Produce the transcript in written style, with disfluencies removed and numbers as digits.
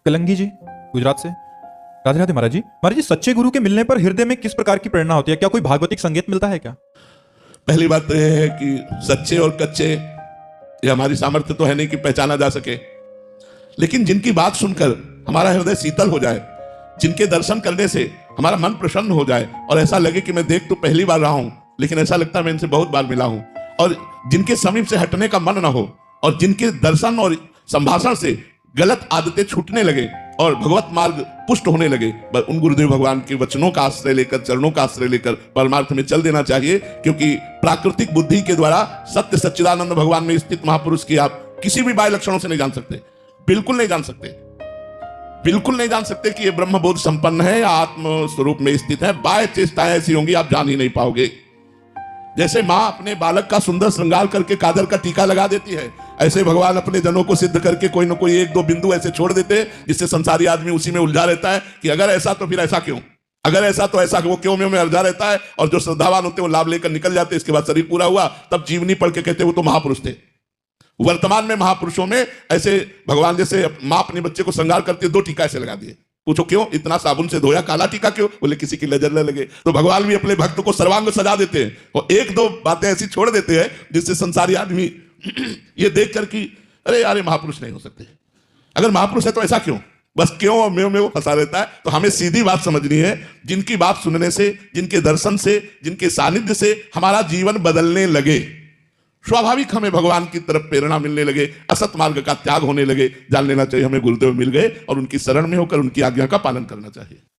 कलंगी जी, गुजरात से। राधे राधे महाराज जी। महाराज जी, सच्चे गुरु के मिलने पर हृदय में किस प्रकार की प्रेरणा होती है? क्या कोई भागवतिक संगीत मिलता है क्या? पहली बात तो यह है कि सच्चे और कच्चे ये हमारी सामर्थ्य तो है नहीं कि पहचाना जा सके, लेकिन जिनकी बात सुनकर हमारा हृदय शीतल हो जाए, जिनके दर्शन करने से हमारा मन प्रसन्न हो जाए और ऐसा लगे कि मैं देख तो पहली बार रहा हूं लेकिन ऐसा लगता है मैं इनसे बहुत बार मिला हूं, और जिनके समीप से हटने का मन ना हो, और जिनके दर्शन और संभाषण से गलत आदतें छूटने लगे और भगवत मार्ग पुष्ट होने लगे, बस उन गुरुदेव भगवान के वचनों का आश्रय लेकर, चरणों का आश्रय लेकर परमार्थ में चल देना चाहिए। क्योंकि प्राकृतिक बुद्धि के द्वारा सत्य सच्चिदानंद भगवान में स्थित महापुरुष की आप किसी भी बाह्य लक्षणों से नहीं जान सकते, बिल्कुल नहीं जान सकते, बिल्कुल नहीं जान सकते कि ये ब्रह्म बोध संपन्न है या आत्म स्वरूप में स्थित है। बाह्य चेष्टाएं ऐसी होंगी आप जान ही नहीं पाओगे। जैसे मां अपने बालक का सुंदर श्रृंगार करके काजल का टीका लगा देती है, ऐसे भगवान अपने जनों को सिद्ध करके कोई ना कोई एक दो बिंदु ऐसे छोड़ देते हैं जिससे संसारी आदमी उसी में उलझा रहता है कि अगर ऐसा तो फिर ऐसा क्यों, अगर ऐसा तो ऐसा, वो क्यों में उलझा रहता है। और जो श्रद्धावान होते हैं वो लाभ लेकर निकल जाते हैं। इसके बाद शरीर पूरा हुआ तब जीवनी पढ़ के कहते वो तो महापुरुष थे। वर्तमान में महापुरुषों में ऐसे भगवान जैसे मां अपने बच्चे को श्रृंगार करती है, दो टीका ऐसे लगा दिए, पूछो क्यों, इतना साबुन से धोया, काला टीका क्यों? बोले किसी की नजर न लगे। तो भगवान भी अपने भक्त को सर्वांग सजा देते हैं और एक दो बातें ऐसी छोड़ देते हैं जिससे संसारी आदमी ये देखकर कि अरे यार महापुरुष नहीं हो सकते, अगर महापुरुष है तो ऐसा क्यों, बस क्यों और में वो फंसा रहता है। तो हमें सीधी बात समझनी है, जिनकी बात सुनने से, जिनके दर्शन से, जिनके सानिध्य से हमारा जीवन बदलने लगे, स्वाभाविक हमें भगवान की तरफ प्रेरणा मिलने लगे, असत मार्ग का त्याग होने लगे, जान लेना चाहिए हमें गुरुदेव मिल गए और उनकी शरण में होकर उनकी आज्ञा का पालन करना चाहिए।